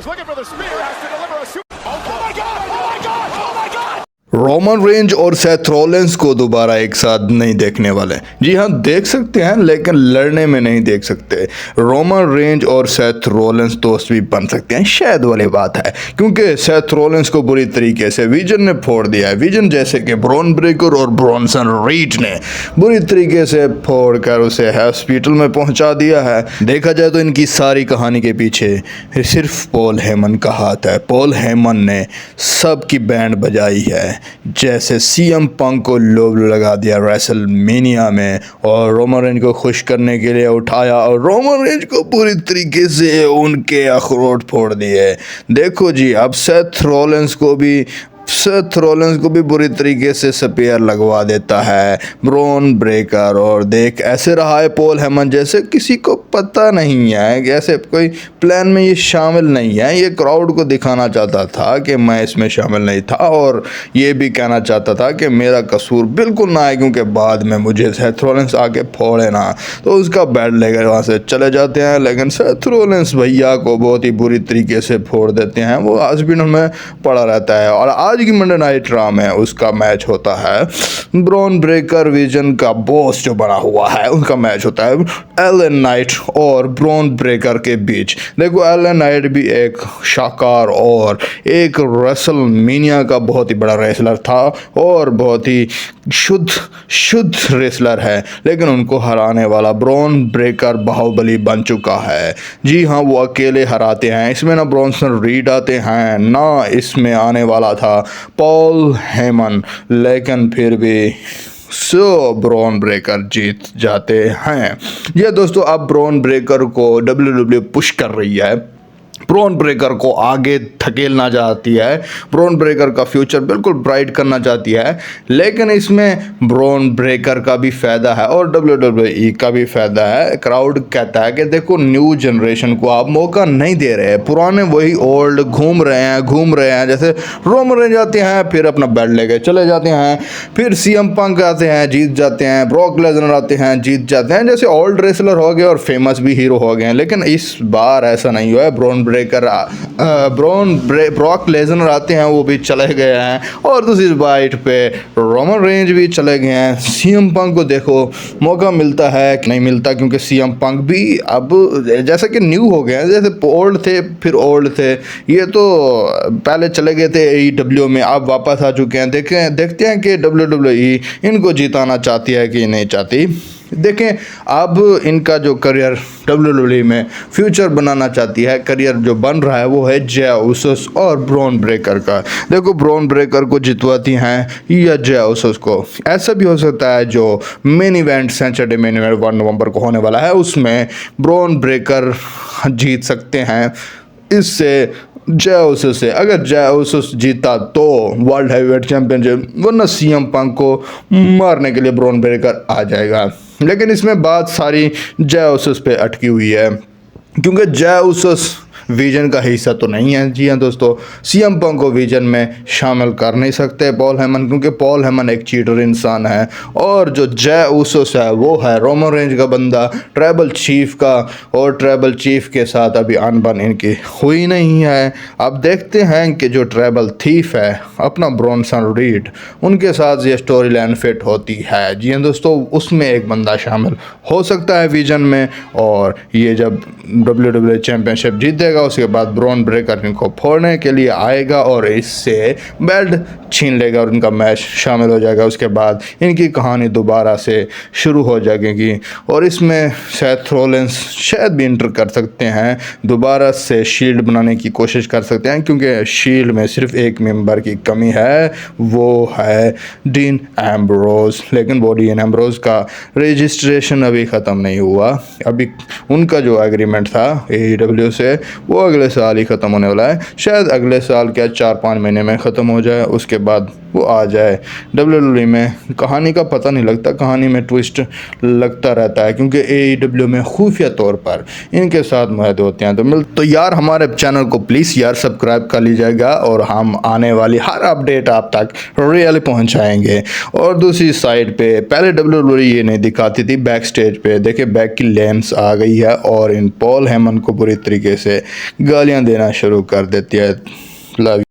is looking for the spear, has to deliver a super. Oh my God! Oh my God! Oh my God! Roman Reigns और Seth Rollins को दोबारा एक साथ नहीं देखने वाले। जी हाँ, देख सकते हैं लेकिन लड़ने में नहीं देख सकते। रोमन रेंज और सेथ रॉलिंस दोस्त भी बन सकते हैं, शायद वाली बात है, क्योंकि सेथ रॉलिंस को बुरी तरीके से विजन ने फोड़ दिया है। विजन जैसे कि ब्रॉन ब्रेकर और ब्रॉनसन रीड ने बुरी तरीके से फोड़ कर उसे हॉस्पिटल में पहुंचा दिया है। देखा जाए तो इनकी सारी कहानी के पीछे सिर्फ पॉल हेमन का हाथ है। पॉल हेमन ने सबकी बैंड बजाई है, जैसे सीएम पंक को लोभ लगा दिया रेसलमेनिया में और रोमन रेंज को खुश करने के लिए उठाया और रोमन रेंज को पूरी तरीके से उनके अखरोट फोड़ दिए। देखो जी, अब सेथ रॉलिंस को भी बुरी तरीके से स्पेयर लगवा देता है ब्रॉन ब्रेकर। और देख, ऐसे रहा है पॉल हेमन जैसे किसी को पता नहीं है, ऐसे कोई प्लान में ये शामिल नहीं है। ये क्राउड को दिखाना चाहता था कि मैं इसमें शामिल नहीं था और ये भी कहना चाहता था कि मेरा कसूर बिल्कुल ना है, क्योंकि बाद में मुझे सेथ रॉलिंस आके फोड़े ना। तो उसका बेड लेकर वहाँ से चले जाते हैं, लेकिन सेथ रॉलिंस भैया को बहुत ही बुरी तरीके से फोड़ देते हैं। वो हॉस्पिटल में पड़ा रहता है और आज की मंडे नाइट रॉ में उसका मैच होता है ब्रॉन ब्रेकर विजन का बॉस जो बना हुआ है, उनका मैच होता है एलन नाइट और ब्रॉन ब्रेकर के बीच। देखो, एलन नाइट भी एक शाकार और एक रेसलमेनिया का बहुत ही बड़ा रेसलर था और बहुत ही शुद्ध रेसलर है, लेकिन उनको हराने वाला ब्रॉन ब्रेकर बाहुबली बन चुका है। जी हाँ, वो अकेले हराते हैं। इसमें ना ब्रॉनसन रीड आते हैं, ना इसमें आने वाला था पॉल हेमन, लेकिन फिर भी ब्रॉन ब्रेकर जीत जाते हैं। ये दोस्तों, अब ब्रॉन ब्रेकर को WWE पुश कर रही है, ब्रॉन ब्रेकर को आगे धकेलना चाहती है, ब्रॉन ब्रेकर का फ्यूचर बिल्कुल ब्राइट करना चाहती है। लेकिन इसमें ब्रॉन ब्रेकर का भी फ़ायदा है और WWE का भी फ़ायदा है। क्राउड कहता है कि देखो, न्यू जनरेशन को आप मौका नहीं दे रहे हैं, पुराने वही ओल्ड घूम रहे हैं। जैसे रोमन रेंज आते हैं, फिर अपना बेल्ट लेके चले जाते हैं, फिर सीएम पंक आते हैं, जीत जाते हैं, ब्रॉक लेसनर आते हैं, जीत जाते हैं, जैसे ओल्ड रेसलर हो गए और फेमस भी हीरो हो गए हैं। लेकिन इस बार ऐसा नहीं हुआ है। ब्रॉक लेसनर आते हैं, वो भी चले गए हैं और दूसरी बाइट पे रोमन रेंज भी चले गए हैं। सीएम पंक को देखो, मौका मिलता है कि नहीं मिलता, क्योंकि सीएम पंक भी अब जैसे कि न्यू हो गए हैं, जैसे ओल्ड थे फिर ओल्ड थे। ये तो पहले चले गए थे AEW में, अब वापस आ चुके हैं। देखते हैं कि WWE इनको जिताना चाहती है कि नहीं चाहती। देखें, अब इनका जो करियर WWE में फ्यूचर बनाना चाहती है, करियर जो बन रहा है वो है जय उसस और ब्रॉन ब्रेकर का। देखो, ब्रॉन ब्रेकर को जितवाती हैं या जय उसस को। ऐसा भी हो सकता है जो main event Saturday main event 1 नवंबर को होने वाला है, उसमें ब्रॉन ब्रेकर जीत सकते हैं इससे जय उसस से। अगर जय उसस जीता तो वर्ल्ड हैवीवेट चैंपियनशिप, वरना सीएम पंक को मारने के लिए ब्रॉन ब्रेकर आ जाएगा। लेकिन इसमें बात सारी जय उसस पे अटकी हुई है, क्योंकि जय उसस विजन का हिस्सा तो नहीं है। जी हाँ दोस्तों, सीएम पंक को विजन में शामिल कर नहीं सकते पॉल हेमन, क्योंकि पॉल हेमन एक चीटर इंसान है और जो जय उसस है वो है रोमन रेंज का बंदा, ट्राइबल चीफ का, और ट्राइबल चीफ के साथ अभी अनबन इनकी हुई नहीं है। अब देखते हैं कि जो ट्राइबल थीफ है अपना ब्रॉनसन रीड, उनके साथ ये स्टोरी लाइन फिट होती है। जी हाँ दोस्तों, उसमें एक बंदा शामिल हो सकता है विजन में, और ये जब WWE चैंपियनशिप जीतेगा उसके बाद ब्रॉन ब्रेकर इनको फोड़ने के लिए आएगा और इससे बेल्ट छीन लेगा और इनका मैच शामिल हो जाएगा। उसके बाद इनकी कहानी दोबारा से शुरू हो जाएगी और इसमें सेथ रॉलिंस शायद भी इंटर कर सकते हैं, दोबारा से शील्ड बनाने की कोशिश कर सकते हैं, क्योंकि शील्ड में सिर्फ एक मेंबर की कमी है, वो है डीन एम्ब्रोज। लेकिन वो डीन एम्ब्रोज का रजिस्ट्रेशन अभी ख़त्म नहीं हुआ। अभी उनका जो एग्रीमेंट था AEW से वो अगले साल ही ख़त्म होने वाला है। शायद अगले साल क्या 4-5 महीने में ख़त्म हो जाए, उसके बाद वो आ जाए WWE में। कहानी का पता नहीं लगता, कहानी में ट्विस्ट लगता रहता है, क्योंकि AEW में खुफिया तौर पर इनके साथ मुआहदे होते हैं। तो यार, हमारे चैनल को प्लीज़ यार सब्सक्राइब कर लीजिएगा और हम आने वाली हर अपडेट आप तक रियली पहुंचाएंगे। और दूसरी साइड पे पहले WWE ये नहीं दिखाती थी बैक स्टेज पे, देखिए बैक की लेंस आ गई है और इन पॉल हेमन को बुरी तरीके से गालियां देना शुरू कर देती है। लव